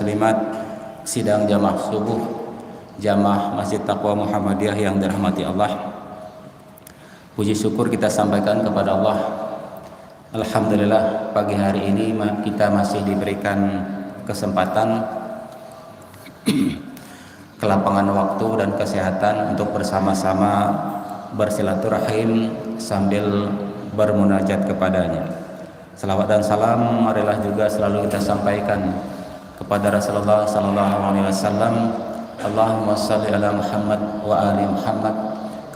Kalimat sidang jamaah subuh jamaah Masjid Taqwa Muhammadiyah yang dirahmati Allah. Puji syukur kita sampaikan kepada Allah. Alhamdulillah pagi hari ini kita masih diberikan kesempatan, kelapangan waktu dan kesehatan untuk bersama-sama bersilaturahim sambil bermunajat kepadanya. Salawat dan salam marilah juga selalu kita sampaikan kepada Rasulullah sallallahu alaihi wasallam. Allahumma shalli ala Muhammad wa ali Muhammad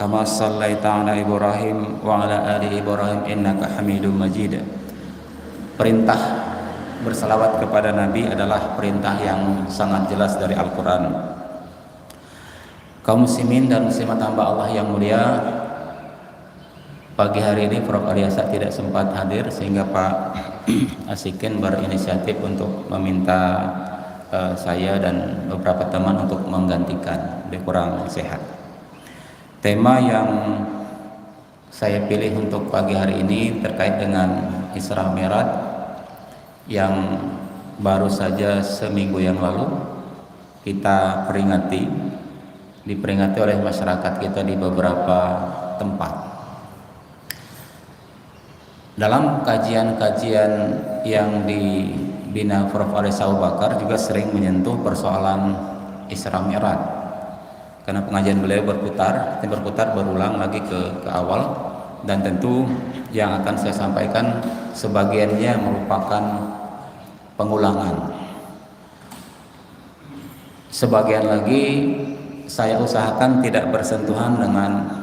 kama shallaita ala Ibrahim wa ala ali Ibrahim innaka Hamidum Majid. Perintah bersalawat kepada Nabi adalah perintah yang sangat jelas dari Al-Qur'an. Kaum muslimin dan muslimat hamba Allah yang mulia, pagi hari ini Prof. Aliasa tidak sempat hadir sehingga Pak Asikin berinisiatif untuk meminta saya dan beberapa teman untuk menggantikan, dia kurang sehat. Tema yang saya pilih untuk pagi hari ini terkait dengan Isra Mi'raj yang baru saja seminggu yang lalu kita diperingati oleh masyarakat kita di beberapa tempat. Dalam kajian-kajian yang dibina Prof. Aliasa Abu Bakar juga sering menyentuh persoalan Isra Mi'raj, karena pengajian beliau berputar berulang lagi ke awal, dan tentu yang akan saya sampaikan sebagiannya merupakan pengulangan. Sebagian lagi saya usahakan tidak bersentuhan dengan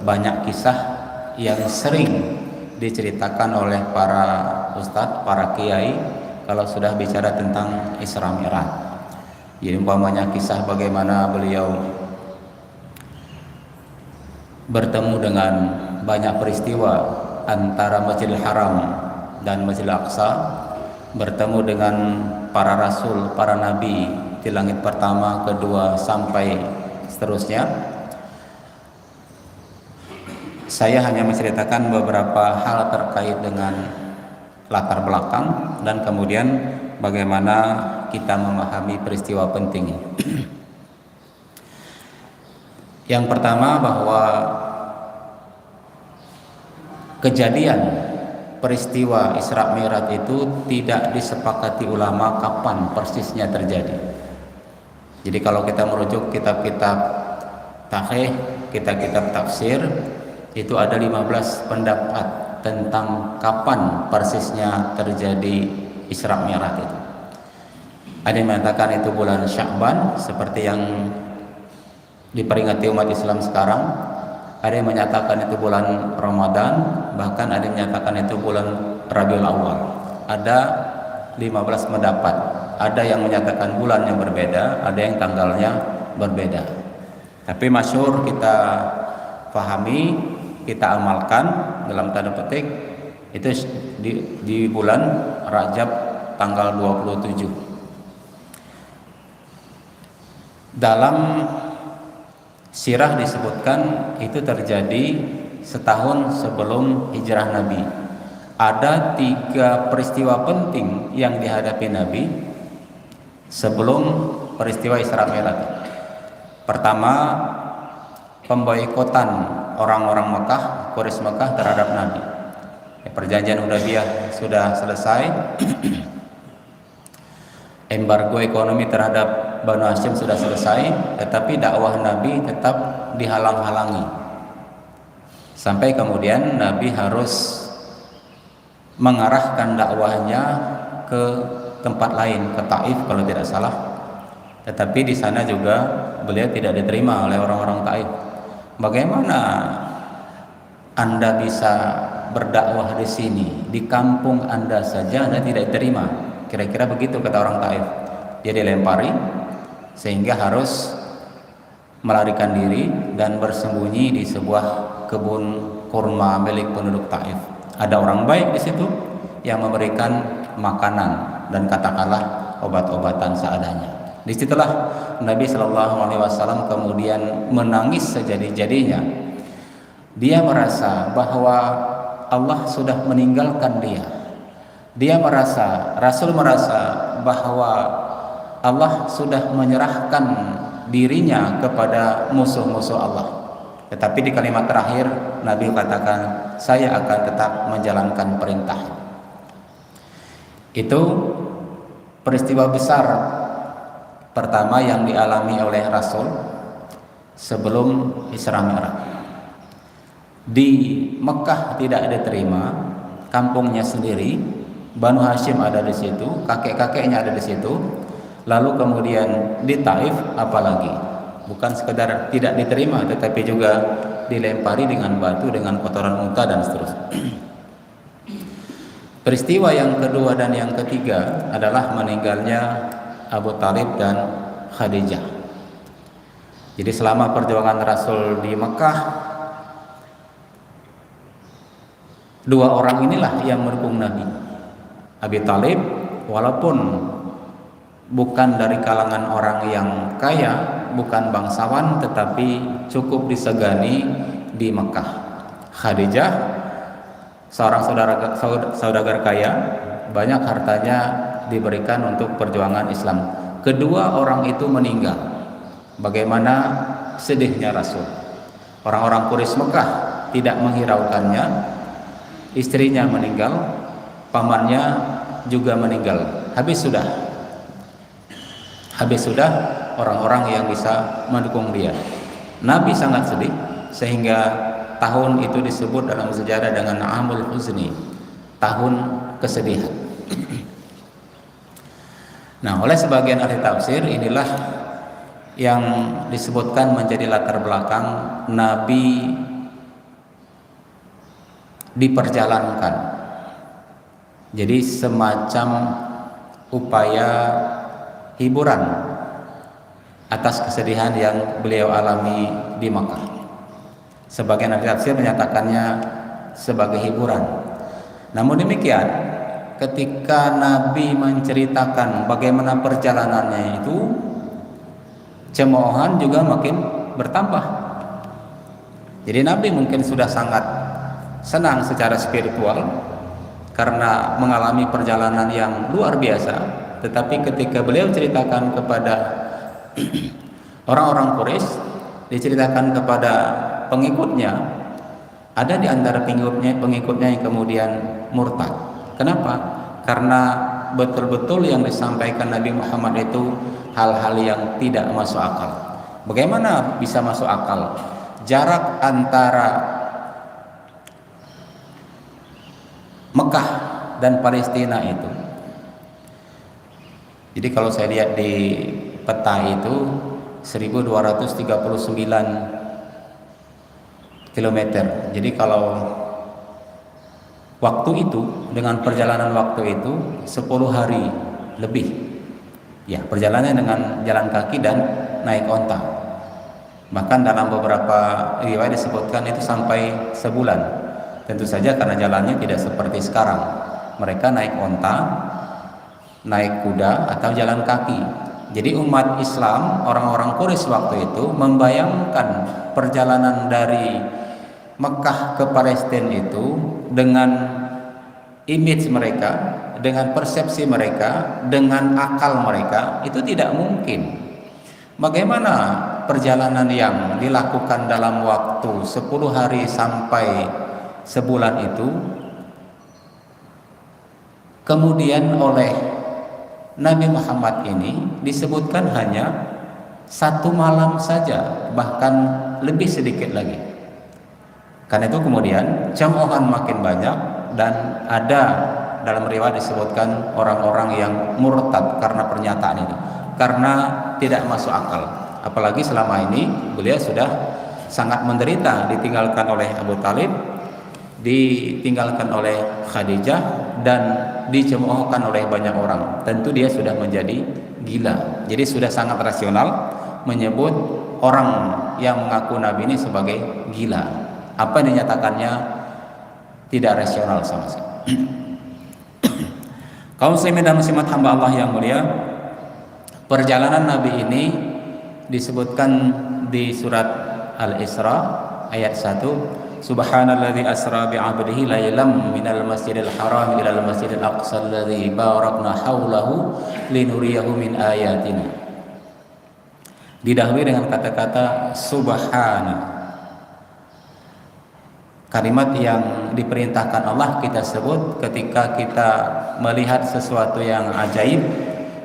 banyak kisah yang sering diceritakan oleh para ustadz, para kiai kalau sudah bicara tentang Isra Mi'raj. Jadi umpamanya kisah bagaimana beliau bertemu dengan banyak peristiwa antara Masjidil Haram dan Masjidil Aqsa, bertemu dengan para rasul, para nabi di langit pertama, kedua, sampai seterusnya. Saya hanya menceritakan beberapa hal terkait dengan latar belakang dan kemudian bagaimana kita memahami peristiwa penting. Yang pertama, bahwa kejadian peristiwa Isra Mi'raj itu tidak disepakati ulama kapan persisnya terjadi. Jadi kalau kita merujuk kitab-kitab tahrikh, kitab-kitab tafsir, itu ada 15 pendapat tentang kapan persisnya terjadi Isra Mi'raj itu. Ada yang mengatakan itu bulan Sya'ban seperti yang diperingati umat Islam sekarang. Ada yang menyatakan itu bulan Ramadan, bahkan ada yang menyatakan itu bulan Rabiul Awal. Ada 15 pendapat. Ada yang menyatakan bulan yang berbeda, ada yang tanggalnya berbeda. Tapi masyhur kita pahami, kita amalkan dalam tanda petik itu di bulan Rajab tanggal 27. Dalam sirah disebutkan itu terjadi setahun sebelum hijrah Nabi. Ada 3 peristiwa penting yang dihadapi Nabi sebelum peristiwa Isra Mi'raj. Pertama, pemboikotan orang-orang Mekah, Quraisy Mekah terhadap Nabi. Perjanjian Hudaybiyah sudah selesai. Embargo ekonomi terhadap Banu Hashim sudah selesai, tetapi dakwah Nabi tetap dihalang-halangi. Sampai kemudian Nabi harus mengarahkan dakwahnya ke tempat lain, ke Taif kalau tidak salah. Tetapi di sana juga beliau tidak diterima oleh orang-orang Taif. Bagaimana Anda bisa berdakwah di sini, di kampung Anda saja Anda tidak diterima? Kira-kira begitu kata orang Taif. Dia dilempari sehingga harus melarikan diri dan bersembunyi di sebuah kebun kurma milik penduduk Taif. Ada orang baik di situ yang memberikan makanan dan katakanlah obat-obatan seadanya. Disitulah Nabi Shallallahu Alaihi Wasallam kemudian menangis sejadi-jadinya. Dia merasa bahwa Allah sudah meninggalkan dia. Rasul merasa bahwa Allah sudah menyerahkan dirinya kepada musuh-musuh Allah. Tetapi di kalimat terakhir Nabi katakan, saya akan tetap menjalankan perintah. Itu peristiwa besar pertama yang dialami oleh Rasul sebelum Isra Mi'raj. Di Mekah tidak diterima, kampungnya sendiri, Banu Hashim ada di situ, kakek-kakeknya ada di situ. Lalu kemudian di Taif apalagi, bukan sekedar tidak diterima, tetapi juga dilempari dengan batu, dengan kotoran unta dan seterusnya. Peristiwa yang kedua dan yang ketiga adalah meninggalnya Abu Talib dan Khadijah. Jadi selama perjuangan Rasul di Mekah, dua orang inilah yang mendukung Nabi. Abi Talib walaupun bukan dari kalangan orang yang kaya, bukan bangsawan, tetapi cukup disegani di Mekah. Khadijah seorang saudagar kaya, banyak hartanya diberikan untuk perjuangan Islam. Kedua orang itu meninggal. Bagaimana sedihnya Rasul. Orang-orang Quraisy Mekah tidak menghiraukannya. Istrinya meninggal, pamannya juga meninggal. Habis sudah orang-orang yang bisa mendukung dia. Nabi sangat sedih sehingga tahun itu disebut dalam sejarah dengan Amul Huzni, tahun kesedihan. Nah, oleh sebagian ahli tafsir inilah yang disebutkan menjadi latar belakang Nabi diperjalankan. Jadi semacam upaya hiburan atas kesedihan yang beliau alami di Makkah. Sebagian ahli tafsir menyatakannya sebagai hiburan. Namun demikian, ketika Nabi menceritakan bagaimana perjalanannya itu, cemoohan juga makin bertambah. Jadi Nabi mungkin sudah sangat senang secara spiritual karena mengalami perjalanan yang luar biasa, tetapi ketika beliau ceritakan kepada orang-orang Quraisy, diceritakan kepada pengikutnya, ada di antara pengikutnya yang kemudian murtad. Kenapa? Karena betul-betul yang disampaikan Nabi Muhammad itu hal-hal yang tidak masuk akal. Bagaimana bisa masuk akal? Jarak antara Mekah dan Palestina itu. Jadi kalau saya lihat di peta itu 1239 kilometer. Jadi kalau waktu itu dengan perjalanan waktu itu 10 hari lebih. Ya, perjalanannya dengan jalan kaki dan naik onta. Bahkan dalam beberapa riwayat disebutkan itu sampai sebulan. Tentu saja karena jalannya tidak seperti sekarang. Mereka naik onta, naik kuda atau jalan kaki. Jadi umat Islam, orang-orang Quraisy waktu itu membayangkan perjalanan dari Mekah ke Palestina itu dengan image mereka, dengan persepsi mereka, dengan akal mereka, itu tidak mungkin. Bagaimana perjalanan yang dilakukan dalam waktu 10 hari sampai sebulan itu kemudian oleh Nabi Muhammad ini disebutkan hanya 1 malam saja, bahkan lebih sedikit lagi. Karena itu kemudian cemoohan makin banyak dan ada dalam riwayat disebutkan orang-orang yang murtad karena pernyataan ini, karena tidak masuk akal. Apalagi selama ini beliau sudah sangat menderita, ditinggalkan oleh Abu Talib, ditinggalkan oleh Khadijah, dan dicemoohkan oleh banyak orang. Tentu dia sudah menjadi gila. Jadi sudah sangat rasional menyebut orang yang mengaku Nabi ini sebagai gila. Apa yang dinyatakannya tidak rasional sama sekali. Kaum muslimin dan muslimat hamba Allah yang mulia, perjalanan Nabi ini disebutkan di surat Al-Isra ayat 1, Subhanalladzi asra bi 'abdihi lailam minal masjidil haram ilal masjidil aqsa alladzi barakna haulahu linuriyahu min ayatina. Didahului dengan kata-kata subhana. Kalimat yang diperintahkan Allah kita sebut ketika kita melihat sesuatu yang ajaib,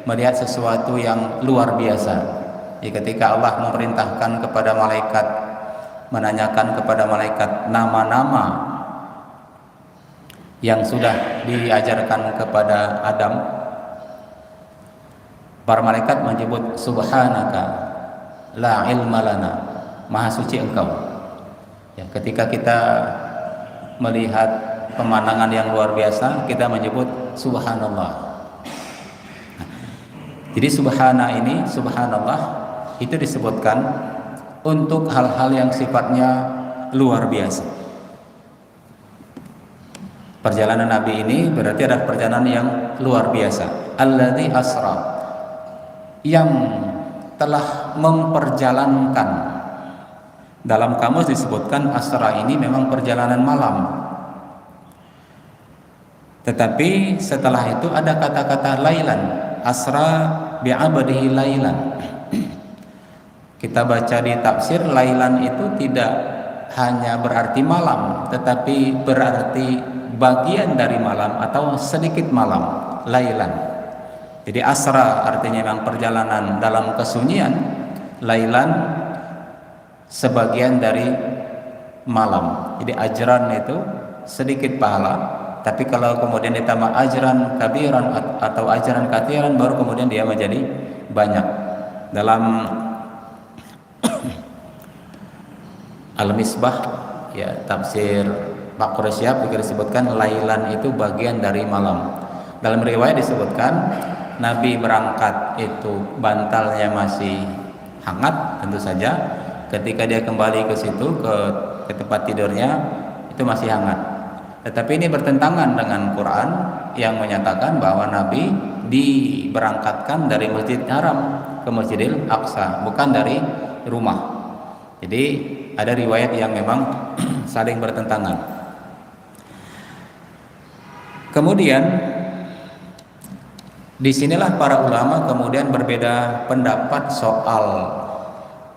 melihat sesuatu yang luar biasa. Jadi ketika Allah memerintahkan kepada malaikat, menanyakan kepada malaikat nama-nama yang sudah diajarkan kepada Adam, para malaikat menyebut subhanaka la ilma lana, maha suci engkau. Ya, ketika kita melihat pemandangan yang luar biasa, kita menyebut subhanallah. Jadi subhanallah itu disebutkan untuk hal-hal yang sifatnya luar biasa. Perjalanan Nabi ini berarti adalah perjalanan yang luar biasa. Alladzi asra, yang telah memperjalankan. Dalam kamus disebutkan asra ini memang perjalanan malam. Tetapi setelah itu ada kata-kata lailan, asra bi'abdihi lailan. Kita baca di tafsir, lailan itu tidak hanya berarti malam, tetapi berarti bagian dari malam atau sedikit malam, lailan. Jadi asra artinya memang perjalanan dalam kesunyian, lailan sebagian dari malam. Jadi ajran itu sedikit pahala, tapi kalau kemudian ditambah ajran kabiran atau ajran katiran, baru kemudian dia menjadi banyak. Dalam Al-Misbah, ya, tafsir Pak Quraisyab juga disebutkan lailan itu bagian dari malam. Dalam riwayat disebutkan Nabi berangkat itu bantalnya masih hangat, tentu saja. Ketika dia kembali ke situ ke tempat tidurnya itu masih hangat. Tetapi ini bertentangan dengan Quran yang menyatakan bahwa Nabi diberangkatkan dari Masjid Haram ke Masjidil Aqsa, bukan dari rumah. Jadi ada riwayat yang memang saling bertentangan. Kemudian disinilah para ulama kemudian berbeda pendapat soal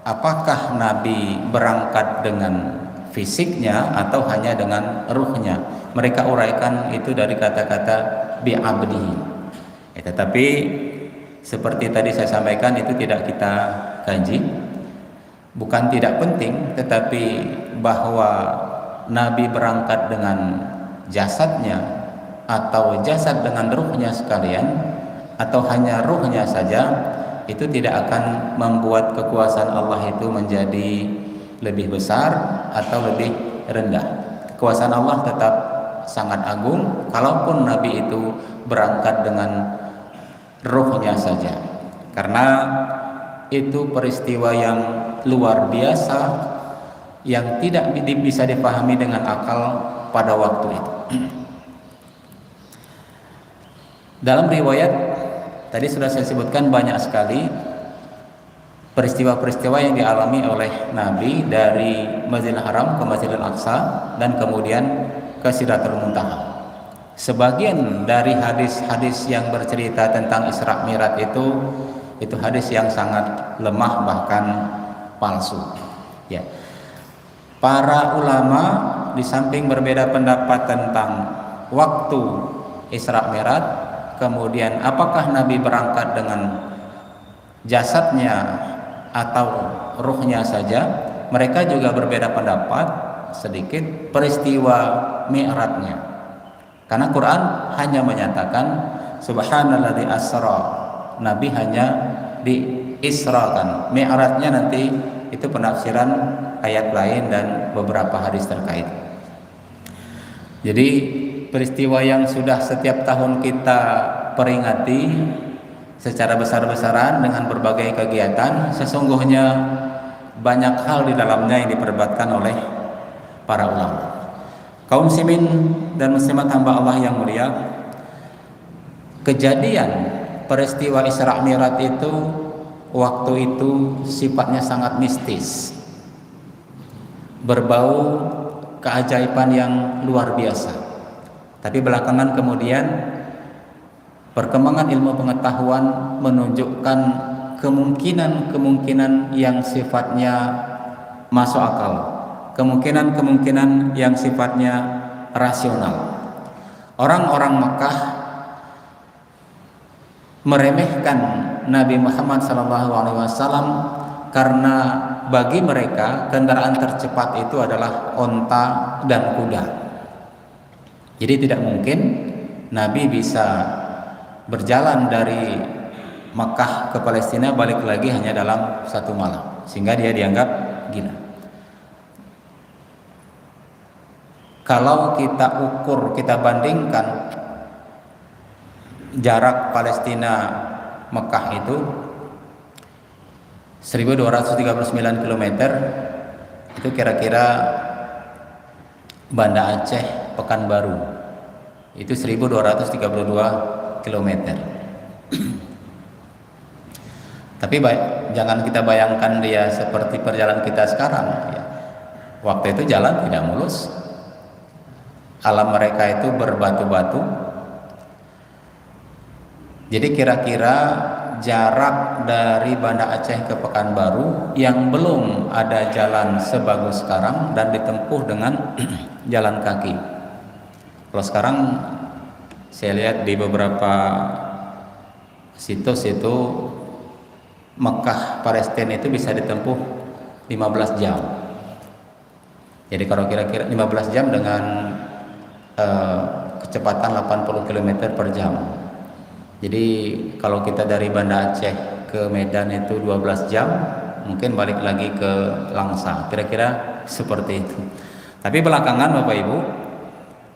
apakah Nabi berangkat dengan fisiknya atau hanya dengan ruhnya. Mereka uraikan itu dari kata-kata bi'abdihi. Tetapi seperti tadi saya sampaikan, itu tidak kita kaji. Bukan tidak penting, tetapi bahwa Nabi berangkat dengan jasadnya atau jasad dengan ruhnya sekalian, atau hanya ruhnya saja, itu tidak akan membuat kekuasaan Allah itu menjadi lebih besar atau lebih rendah. Kekuasaan Allah tetap sangat agung kalaupun Nabi itu berangkat dengan ruhnya saja, karena itu peristiwa yang luar biasa yang tidak bisa dipahami dengan akal pada waktu itu. Dalam riwayat tadi sudah saya sebutkan banyak sekali peristiwa-peristiwa yang dialami oleh Nabi dari Masjidil Haram ke Masjidil Aqsa dan kemudian ke Sidratul Muntaha. Sebagian dari hadis-hadis yang bercerita tentang Isra Mi'raj itu hadis yang sangat lemah, bahkan palsu. Ya. Para ulama di samping berbeda pendapat tentang waktu Isra Mi'raj, kemudian apakah Nabi berangkat dengan jasadnya atau ruhnya saja, mereka juga berbeda pendapat sedikit peristiwa Mi'rajnya. Karena Quran hanya menyatakan subhanalladzi asra, Nabi hanya diisrakan. Mi'rajnya nanti itu penafsiran ayat lain dan beberapa hadis terkait. Jadi peristiwa yang sudah setiap tahun kita peringati secara besar-besaran dengan berbagai kegiatan, sesungguhnya banyak hal di dalamnya yang diperdebatkan oleh para ulama. Kaum muslimin dan muslimat hamba Allah yang mulia, kejadian peristiwa Isra Mi'raj itu waktu itu sifatnya sangat mistis, berbau keajaiban yang luar biasa. Tapi belakangan kemudian perkembangan ilmu pengetahuan menunjukkan kemungkinan-kemungkinan yang sifatnya masuk akal, kemungkinan-kemungkinan yang sifatnya rasional. Orang-orang Mekah meremehkan Nabi Muhammad SAW karena bagi mereka kendaraan tercepat itu adalah onta dan kuda. Jadi tidak mungkin Nabi bisa berjalan dari Makkah ke Palestina balik lagi hanya dalam satu malam, sehingga dia dianggap gila. Kalau kita ukur, kita bandingkan jarak Palestina Mekah itu 1239 km, itu kira-kira Banda Aceh Pekanbaru itu 1232 km. Tapi jangan kita bayangkan dia seperti perjalanan kita sekarang ya. Waktu itu jalan tidak mulus, alam mereka itu berbatu-batu. Jadi kira-kira jarak dari Banda Aceh ke Pekanbaru yang belum ada jalan sebagus sekarang dan ditempuh dengan jalan kaki. Kalau sekarang saya lihat di beberapa situs itu Mekah Palestina itu bisa ditempuh 15 jam. Jadi kalau kira-kira 15 jam dengan kecepatan 80 km per jam. Jadi kalau kita dari Banda Aceh ke Medan itu 12 jam, mungkin balik lagi ke Langsa, kira-kira seperti itu. Tapi belakangan Bapak Ibu,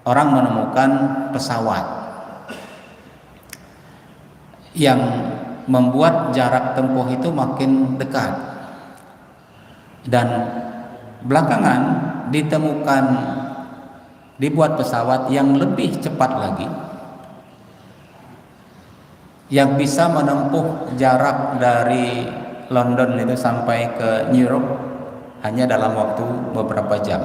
orang menemukan pesawat yang membuat jarak tempuh itu makin dekat. Dan belakangan dibuat pesawat yang lebih cepat lagi, yang bisa menempuh jarak dari London itu sampai ke New York hanya dalam waktu beberapa jam.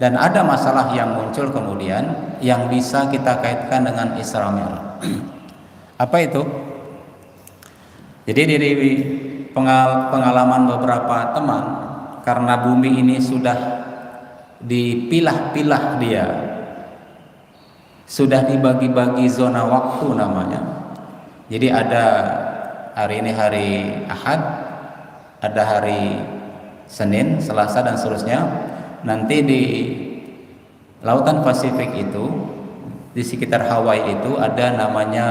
Dan ada masalah yang muncul kemudian yang bisa kita kaitkan dengan Isra Mi'raj. Apa itu? Jadi dari pengalaman beberapa teman, karena bumi ini sudah dipilah-pilah dia, sudah dibagi-bagi zona waktu namanya. Jadi ada hari ini hari Ahad, ada hari Senin, Selasa dan seterusnya. Nanti di Lautan Pasifik itu, di sekitar Hawaii itu ada namanya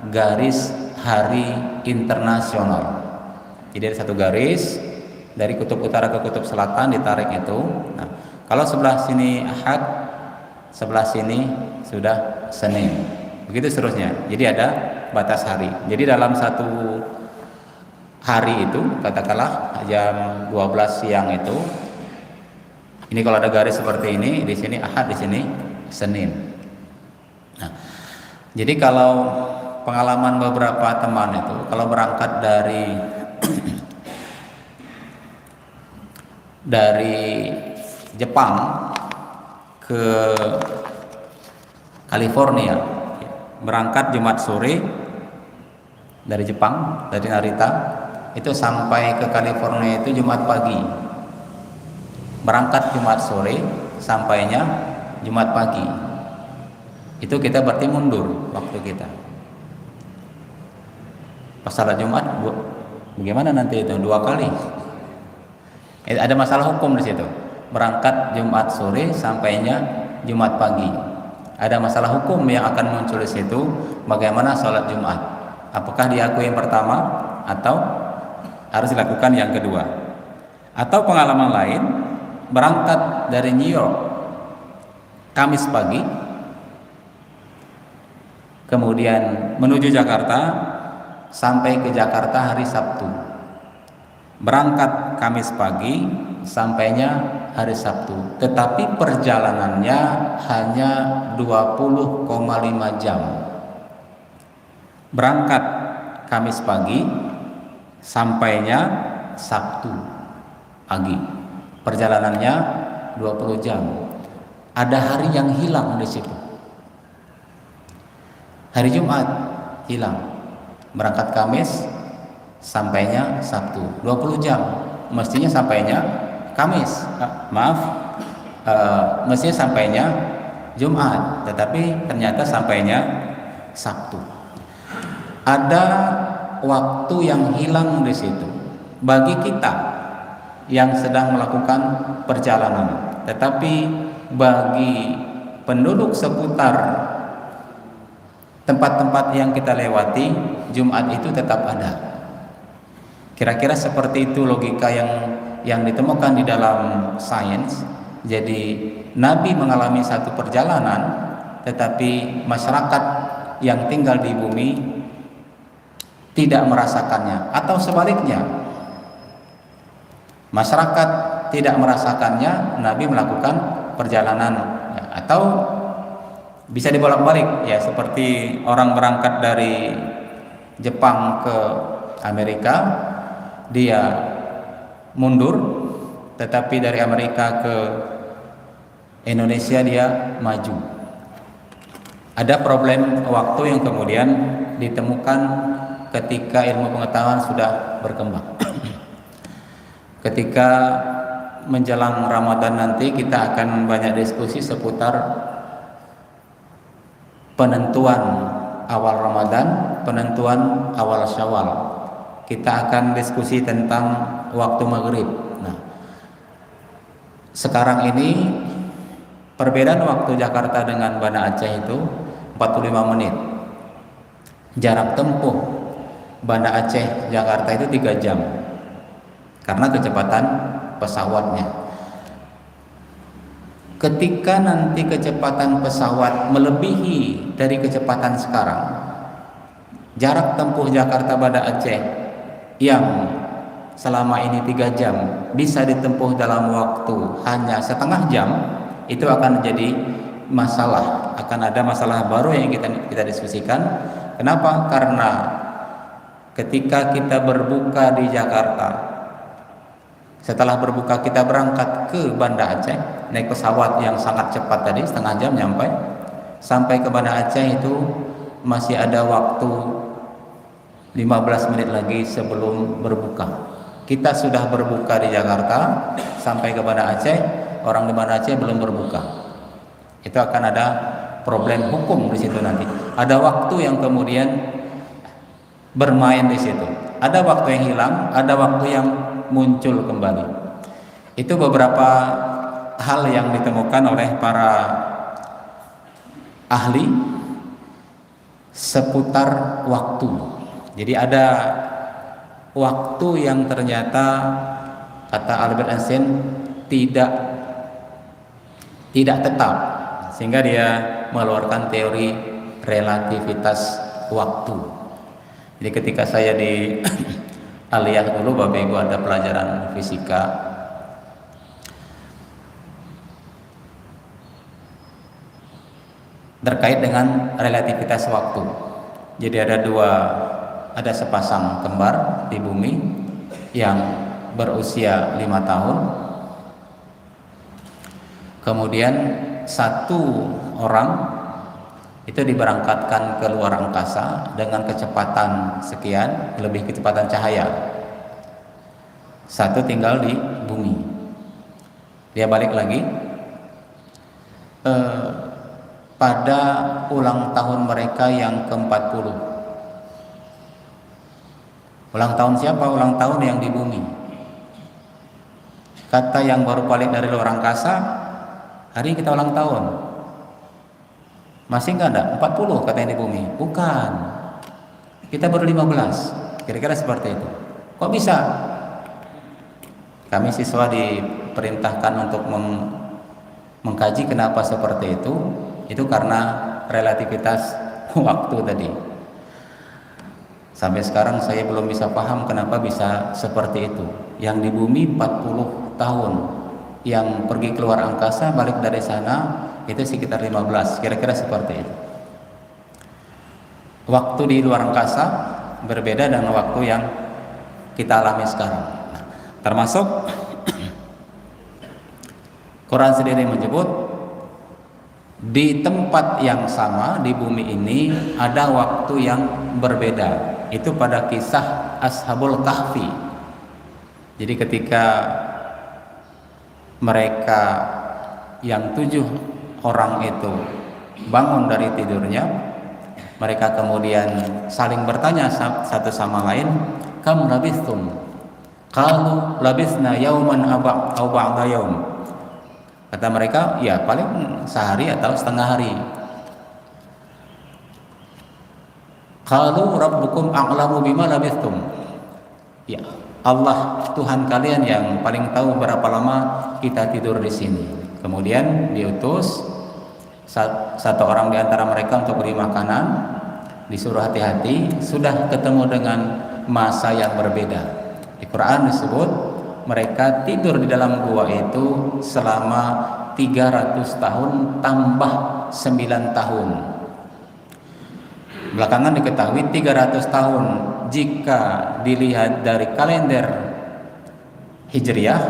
garis hari internasional. Jadi ada satu garis dari kutub utara ke kutub selatan ditarik itu. Nah, kalau sebelah sini Ahad, sebelah sini sudah Senin. Begitu seterusnya. Jadi ada batas hari. Jadi dalam satu hari itu, katakanlah jam 12 siang itu, ini kalau ada garis seperti ini, di sini Ahad, di sini Senin. Nah, jadi kalau pengalaman beberapa teman itu, kalau berangkat dari Jepang ke California, berangkat Jumat sore dari Jepang, dari Narita, itu sampai ke California itu Jumat pagi. Berangkat Jumat sore, sampainya Jumat pagi. Itu kita berarti mundur waktu kita. Pas salat Jumat, bagaimana nanti itu? 2 kali. Ada masalah hukum di situ. Berangkat Jumat sore, sampainya Jumat pagi. Ada masalah hukum yang akan muncul di situ. Bagaimana sholat Jumat? Apakah diakui yang pertama atau harus dilakukan yang kedua? Atau pengalaman lain, berangkat dari New York Kamis pagi, kemudian menuju Jakarta, sampai ke Jakarta hari Sabtu. Berangkat Kamis pagi, sampainya hari Sabtu. Tetapi perjalanannya hanya 20,5 jam. Berangkat Kamis pagi, sampainya Sabtu pagi. Perjalanannya 20 jam. Ada hari yang hilang di situ. Hari Jumat hilang. Berangkat Kamis, sampainya Sabtu. 20 jam. Mestinya sampainya Kamis. Mestinya sampainya Jumat, tetapi ternyata sampainya Sabtu. Ada waktu yang hilang di situ bagi kita yang sedang melakukan perjalanan, tetapi bagi penduduk seputar tempat-tempat yang kita lewati, Jumat itu tetap ada. Kira-kira seperti itu logika yang ditemukan di dalam sains. Jadi Nabi mengalami satu perjalanan, tetapi masyarakat yang tinggal di bumi tidak merasakannya, atau sebaliknya, masyarakat tidak merasakannya, Nabi melakukan perjalanan, atau bisa dibolak-balik ya, seperti orang berangkat dari Jepang ke Amerika, dia mundur, tetapi dari Amerika ke Indonesia dia maju. Ada problem waktu yang kemudian ditemukan ketika ilmu pengetahuan sudah berkembang. Ketika menjelang Ramadan nanti kita akan banyak diskusi seputar penentuan awal Ramadan, penentuan awal Syawal. Kita akan diskusi tentang waktu maghrib. Nah, sekarang ini perbedaan waktu Jakarta dengan Banda Aceh itu 45 menit. Jarak tempuh Banda Aceh Jakarta itu 3 jam karena kecepatan pesawatnya. Ketika nanti kecepatan pesawat melebihi dari kecepatan sekarang, jarak tempuh Jakarta Banda Aceh yang selama ini 3 jam bisa ditempuh dalam waktu hanya setengah jam, itu akan menjadi masalah, akan ada masalah baru yang kita diskusikan. Kenapa? Karena ketika kita berbuka di Jakarta, setelah berbuka kita berangkat ke Banda Aceh naik pesawat yang sangat cepat tadi, setengah jam nyampe. Sampai ke Banda Aceh itu masih ada waktu 15 menit lagi sebelum berbuka. Kita sudah berbuka di Jakarta, sampai ke Banda Aceh, orang di Banda Aceh belum berbuka. Itu akan ada problem hukum di situ nanti. Ada waktu yang kemudian bermain di situ. Ada waktu yang hilang, ada waktu yang muncul kembali. Itu beberapa hal yang ditemukan oleh para ahli seputar waktu. Jadi ada waktu yang ternyata, kata Albert Einstein, tidak tetap, sehingga dia mengeluarkan teori relativitas waktu. Jadi ketika saya di Aliyah dulu, Bapak Ibu, ada pelajaran fisika, terkait dengan relativitas waktu. Jadi ada sepasang kembar di bumi yang berusia 5 tahun. Kemudian satu orang itu diberangkatkan ke luar angkasa dengan kecepatan sekian, lebih kecepatan cahaya. Satu tinggal di bumi. Dia balik lagi pada ulang tahun mereka yang ke-40. Ulang tahun siapa? Ulang tahun yang di bumi. Kata yang baru balik dari luar angkasa, hari kita ulang tahun. Masih enggak ada? 40 kata yang di bumi. Bukan. Kita baru 15. Kira-kira seperti itu. Kok bisa? Kami siswa diperintahkan untuk mengkaji kenapa seperti itu. Itu karena relativitas waktu tadi. Sampai sekarang saya belum bisa paham kenapa bisa seperti itu. Yang di bumi 40 tahun, yang pergi keluar angkasa balik dari sana itu sekitar 15, kira-kira seperti itu. Waktu di luar angkasa berbeda dengan waktu yang kita alami sekarang. Termasuk Quran sendiri menyebut di tempat yang sama di bumi ini ada waktu yang berbeda. Itu pada kisah Ashabul Kahfi. Jadi ketika mereka yang 7 orang itu bangun dari tidurnya, mereka kemudian saling bertanya satu sama lain, kam labistum? Qalu labisna yauman aw ba'da yaum. Kata mereka, ya paling sehari atau setengah hari. Qalu rabbukum a'lamu bima labistum. Ya, Allah Tuhan kalian yang paling tahu berapa lama kita tidur di sini. Kemudian diutus satu orang di antara mereka untuk beri makanan, disuruh hati-hati, sudah ketemu dengan masa yang berbeda. Di Quran disebut mereka tidur di dalam gua itu selama 300 tahun tambah 9 tahun. Belakangan diketahui 300 tahun jika dilihat dari kalender Hijriah,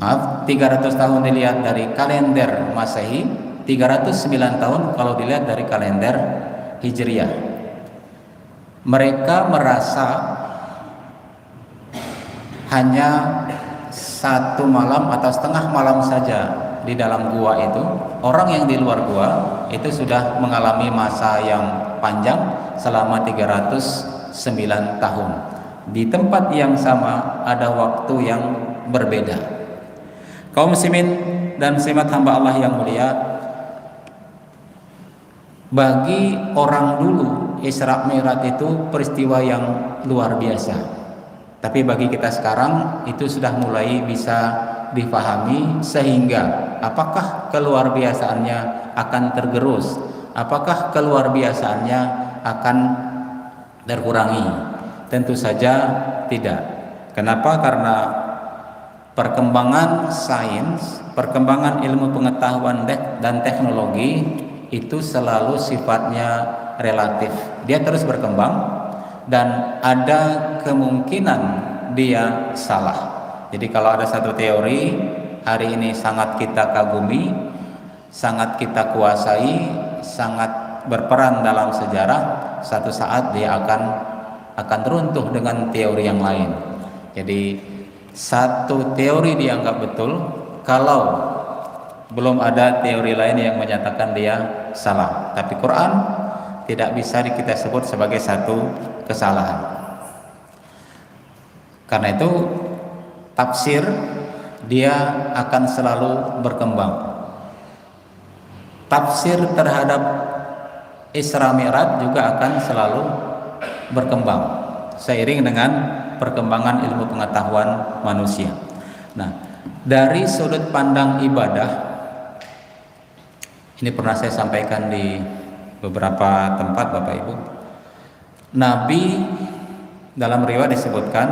300 tahun dilihat dari kalender Masehi, 309 tahun kalau dilihat dari kalender Hijriah. Mereka merasa hanya 1 malam atau setengah malam saja di dalam gua itu. Orang yang di luar gua itu sudah mengalami masa yang panjang selama 309 tahun. Di tempat yang sama ada waktu yang berbeda. Kaum muslimin dan muslimat hamba Allah yang mulia, bagi orang dulu Isra Mi'raj itu peristiwa yang luar biasa. Tapi bagi kita sekarang itu sudah mulai bisa difahami, sehingga apakah keluar biasaannya akan tergerus, apakah keluar biasaannya akan terkurangi? Tentu saja tidak. Kenapa? Karena perkembangan sains, perkembangan ilmu pengetahuan dan teknologi itu selalu sifatnya relatif. Dia terus berkembang dan ada kemungkinan dia salah. Jadi kalau ada satu teori hari ini sangat kita kagumi, sangat kita kuasai, sangat berperan dalam sejarah, satu saat dia akan runtuh dengan teori yang lain. Jadi satu teori dianggap betul kalau belum ada teori lain yang menyatakan dia salah. Tapi Quran tidak bisa kita sebut sebagai satu kesalahan. Karena itu tafsir dia akan selalu berkembang. Tafsir terhadap Isra Mi'raj juga akan selalu berkembang seiring dengan perkembangan ilmu pengetahuan manusia. Nah, dari sudut pandang ibadah, ini pernah saya sampaikan di beberapa tempat Bapak Ibu. Nabi dalam riwayat disebutkan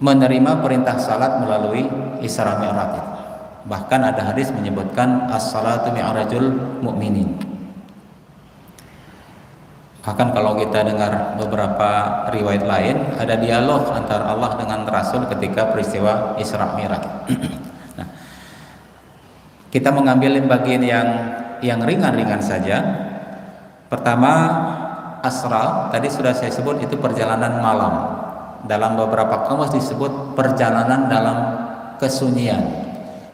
menerima perintah salat melalui Isra Mi'raj. Bahkan ada hadis menyebutkan as-salatu mi'rajul mu'minin. Bahkan kalau kita dengar beberapa riwayat lain, ada dialog antara Allah dengan Rasul ketika peristiwa Isra Mi'raj. Nah, kita mengambil bagian yang ringan-ringan saja. Pertama, Asra, tadi sudah saya sebut itu perjalanan malam. Dalam beberapa kamus disebut perjalanan dalam kesunyian.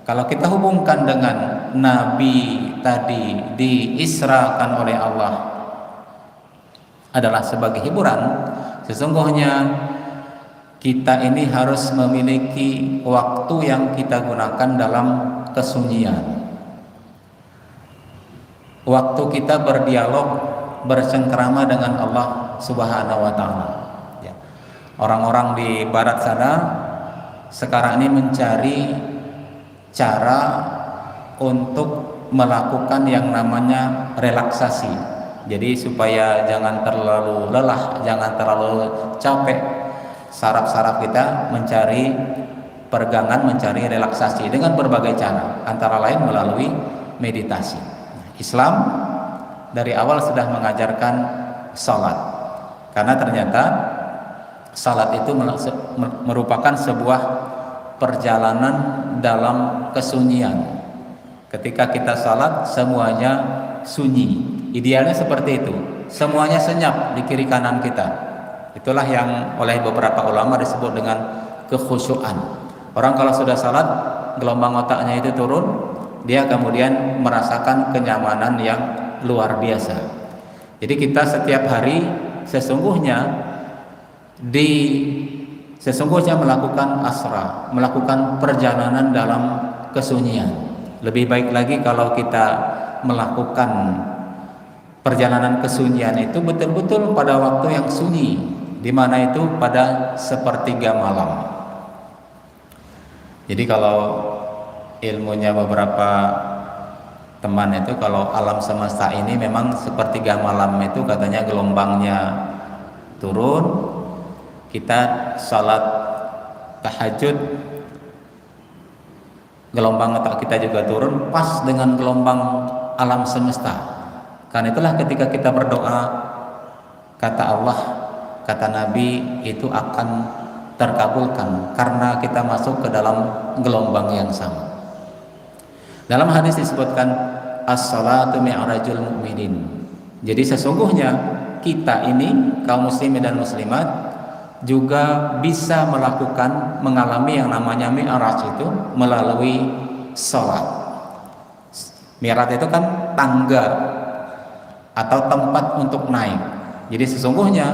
Kalau kita hubungkan dengan Nabi tadi diisrakan oleh Allah adalah sebagai hiburan, sesungguhnya kita ini harus memiliki waktu yang kita gunakan dalam kesunyian. Waktu kita berdialog, bersengkrama dengan Allah Subhanahu wa taala. Ya. Orang-orang di barat sana sekarang ini mencari cara untuk melakukan yang namanya relaksasi. Jadi supaya jangan terlalu lelah, jangan terlalu capek, saraf-saraf kita mencari peregangan, mencari relaksasi dengan berbagai cara, antara lain melalui meditasi. Islam dari awal sudah mengajarkan salat, karena ternyata salat itu merupakan sebuah perjalanan dalam kesunyian. Ketika kita salat semuanya sunyi. Idealnya seperti itu. Semuanya senyap di kiri kanan kita. Itulah yang oleh beberapa ulama disebut dengan kekhusyuan. Orang kalau sudah salat, gelombang otaknya itu turun, dia kemudian merasakan kenyamanan yang luar biasa. Jadi kita setiap hari sesungguhnya melakukan asra, melakukan perjalanan dalam kesunyian. Lebih baik lagi kalau kita melakukan perjalanan kesunyian itu betul-betul pada waktu yang sunyi, di mana itu pada sepertiga malam. Jadi kalau ilmunya beberapa teman itu, kalau alam semesta ini memang sepertiga malam itu katanya gelombangnya turun, kita salat tahajud, gelombang otak kita juga turun pas dengan gelombang alam semesta. Karena itulah ketika kita berdoa, kata Allah, kata Nabi, itu akan terkabulkan karena kita masuk ke dalam gelombang yang sama. Dalam hadis disebutkan as-salatu mi'rajul mu'minin. Jadi sesungguhnya kita ini kaum muslimin dan muslimat juga bisa mengalami yang namanya mi'raj itu melalui salat. Mi'raj itu kan tangga atau tempat untuk naik. Jadi sesungguhnya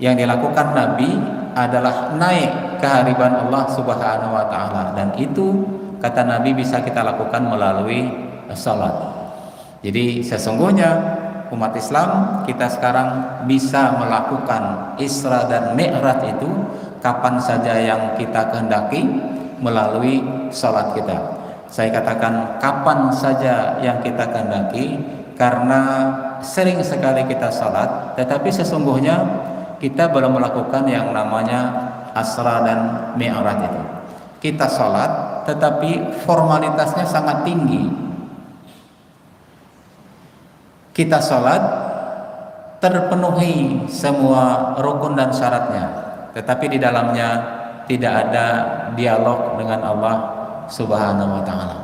yang dilakukan Nabi adalah naik ke hadirat Allah Subhanahu wa taala, dan itu kata Nabi bisa kita lakukan melalui salat. Jadi sesungguhnya umat Islam kita sekarang bisa melakukan Isra dan Mi'raj itu kapan saja yang kita kehendaki melalui salat kita. Saya katakan kapan saja yang kita kehendaki karena sering sekali kita salat, tetapi sesungguhnya kita belum melakukan yang namanya Asra dan Mi'raj itu. Kita salat, tetapi formalitasnya sangat tinggi. Kita salat terpenuhi semua rukun dan syaratnya, tetapi di dalamnya tidak ada dialog dengan Allah Subhanahu wa taala.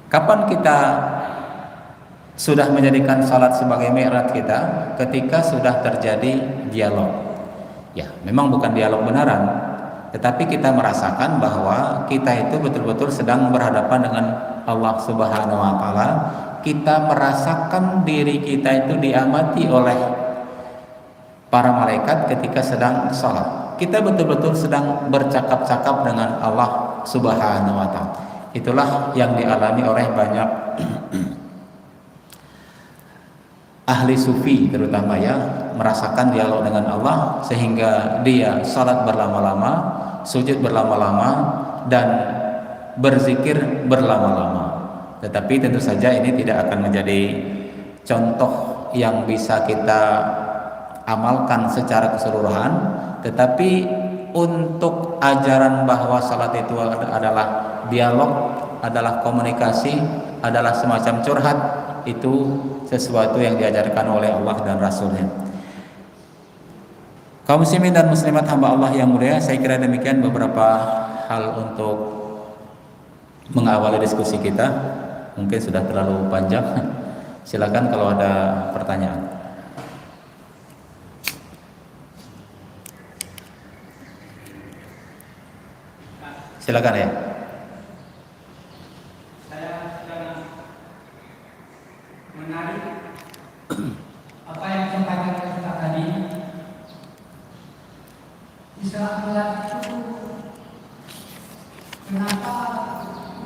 Kapan kita sudah menjadikan salat sebagai mi'raj kita? Ketika sudah terjadi dialog. Ya, memang bukan dialog benaran, tetapi kita merasakan bahwa kita itu betul-betul sedang berhadapan dengan Allah Subhanahu wa taala. Kita merasakan diri kita itu diamati oleh para malaikat ketika sedang salat. Kita betul-betul sedang bercakap-cakap dengan Allah Subhanahu wa taala. Itulah yang dialami oleh banyak ahli sufi terutama ya, merasakan dialog dengan Allah sehingga dia salat berlama-lama, sujud berlama-lama, dan berzikir berlama-lama. Tetapi tentu saja ini tidak akan menjadi contoh yang bisa kita amalkan secara keseluruhan, tetapi untuk ajaran bahwa salat itu adalah dialog, adalah komunikasi, adalah semacam curhat, itu sesuatu yang diajarkan oleh Allah dan Rasulnya. Kaum muslimin dan muslimat hamba Allah yang mulia, saya kira demikian beberapa hal untuk mengawali diskusi kita. Mungkin sudah terlalu panjang. Silakan kalau ada pertanyaan. Silakan ya. Menarik apa yang disampaikan oleh Ustaz tadi. Isra Mi'raj itu kenapa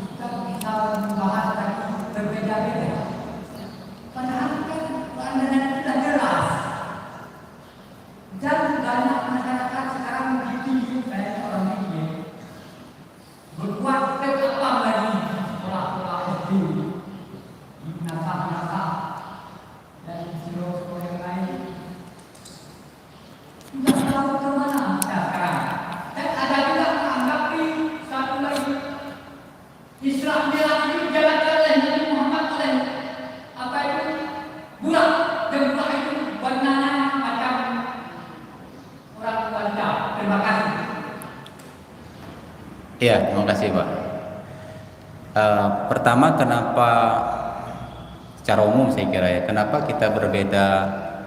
Ustaz bisa membahas tadi berbeda-beda? Padahal kan pandangan sudah jelas. Dan banyak masyarakat sekarang begitu, saya orang mikir berbuat apa lagi pola-pola SD. Nasa dan siro yang lain tidak tahu kemana sekarang. Iya, terima kasih Pak. Pertama, kenapa secara umum saya kira ya, kenapa kita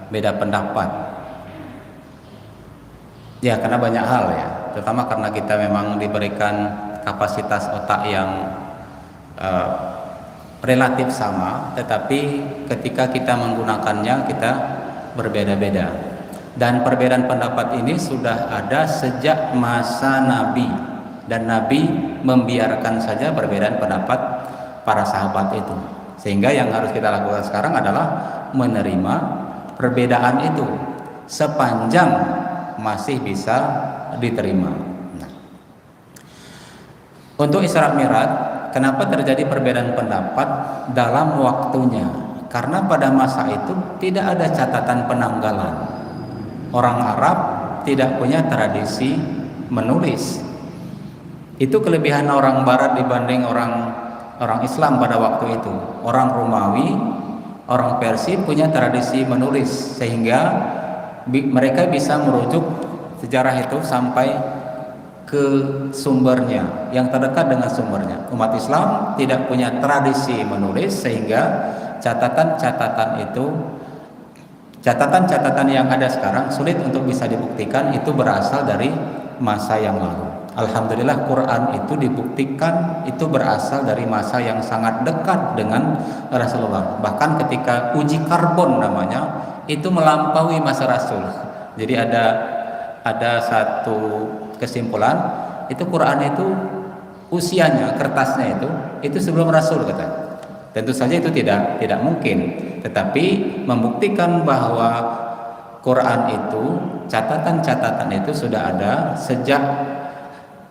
beda pendapat? Ya, karena banyak hal ya. Terutama karena kita memang diberikan kapasitas otak yang relatif sama, tetapi ketika kita menggunakannya kita berbeda-beda. Dan perbedaan pendapat ini sudah ada sejak masa Nabi, dan Nabi membiarkan saja perbedaan pendapat para sahabat itu. Sehingga yang harus kita lakukan sekarang adalah menerima perbedaan itu sepanjang masih bisa diterima. Nah, untuk Isra Mi'raj, kenapa terjadi perbedaan pendapat dalam waktunya? Karena pada masa itu tidak ada catatan penanggalan. Orang Arab tidak punya tradisi menulis. Itu kelebihan orang Barat dibanding orang Islam pada waktu itu. Orang Romawi, orang Persia punya tradisi menulis, sehingga mereka bisa merujuk sejarah itu sampai ke sumbernya, yang terdekat dengan sumbernya. Umat Islam tidak punya tradisi menulis, sehingga catatan-catatan yang ada sekarang sulit untuk bisa dibuktikan itu berasal dari masa yang lalu. Alhamdulillah, Quran itu dibuktikan itu berasal dari masa yang sangat dekat dengan Rasulullah. Bahkan ketika uji karbon namanya, itu melampaui masa Rasul. Jadi ada satu kesimpulan, itu Quran itu usianya, kertasnya itu sebelum Rasul kata. Tentu saja itu tidak mungkin, tetapi membuktikan bahwa Quran itu, catatan-catatan itu sudah ada sejak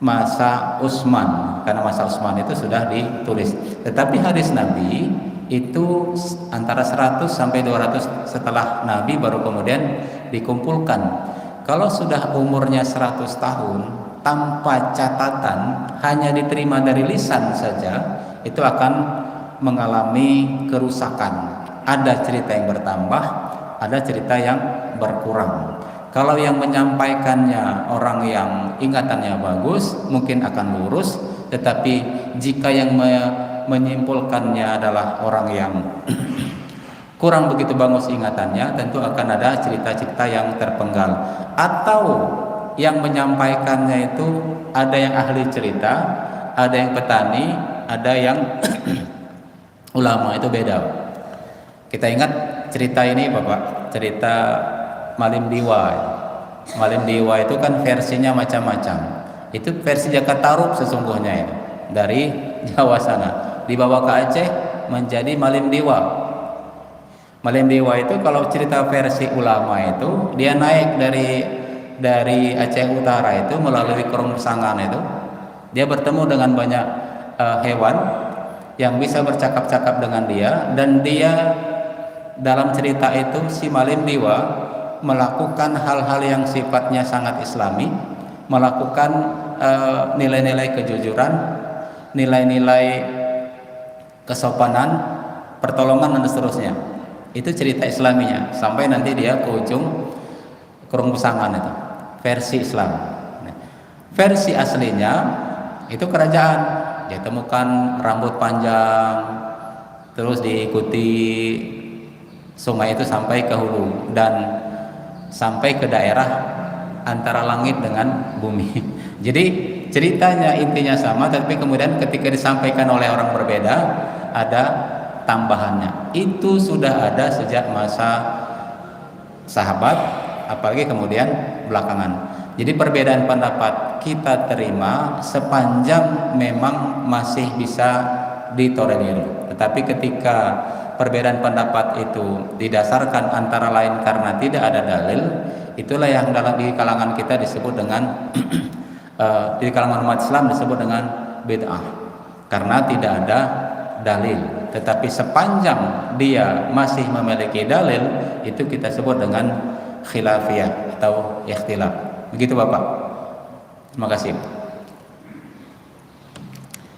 masa Utsman, karena masa Utsman itu sudah ditulis. Tetapi hadis Nabi itu antara 100 sampai 200 setelah Nabi baru kemudian dikumpulkan. Kalau sudah umurnya 100 tahun tanpa catatan, hanya diterima dari lisan saja, itu akan mengalami kerusakan. Ada cerita yang bertambah, ada cerita yang berkurang. Kalau yang menyampaikannya orang yang ingatannya bagus, mungkin akan lurus. Tetapi jika yang menyimpulkannya adalah orang yang kurang begitu bagus ingatannya, tentu akan ada cerita-cerita yang terpenggal. Atau yang menyampaikannya itu ada yang ahli cerita, ada yang petani, ada yang ulama, itu beda. Kita ingat cerita ini Bapak, cerita Malim Diwa. Malim Diwa itu kan versinya macam-macam. Itu versi Jakarta sesungguhnya ya, dari Jawa sana dibawa ke Aceh menjadi Malim Diwa. Malim Diwa itu kalau cerita versi ulama itu, dia naik dari Aceh Utara itu melalui Kerung Sangan itu, dia bertemu dengan banyak hewan yang bisa bercakap-cakap dengan dia, dan dia dalam cerita itu si Malim Diwa melakukan hal-hal yang sifatnya sangat islami, melakukan nilai-nilai kejujuran, nilai-nilai kesopanan, pertolongan dan seterusnya. Itu cerita islaminya, sampai nanti dia ke ujung Kerung Pesangan itu, versi Islam. Versi aslinya itu kerajaan, dia temukan rambut panjang, terus diikuti sungai itu sampai ke hulu dan sampai ke daerah antara langit dengan bumi. Jadi ceritanya intinya sama, tapi kemudian ketika disampaikan oleh orang berbeda ada tambahannya. Itu sudah ada sejak masa sahabat, apalagi kemudian belakangan. Jadi perbedaan pendapat kita terima sepanjang memang masih bisa ditolerir. Tetapi ketika perbedaan pendapat itu didasarkan antara lain karena tidak ada dalil, itulah yang di kalangan kita disebut dengan di kalangan umat Islam disebut dengan bid'ah, karena tidak ada dalil. Tetapi sepanjang dia masih memiliki dalil, itu kita sebut dengan khilafiyah atau ikhtilaf. Begitu Bapak. Terima kasih.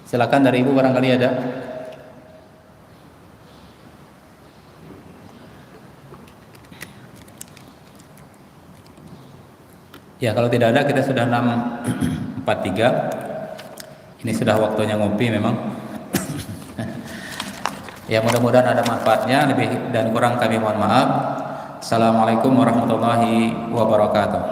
Silakan dari Ibu barangkali ada. Ya, kalau tidak ada kita sudah 643. Ini sudah waktunya ngopi memang. Ya, mudah-mudahan ada manfaatnya. Lebih dan kurang kami mohon maaf. Assalamualaikum warahmatullahi wabarakatuh.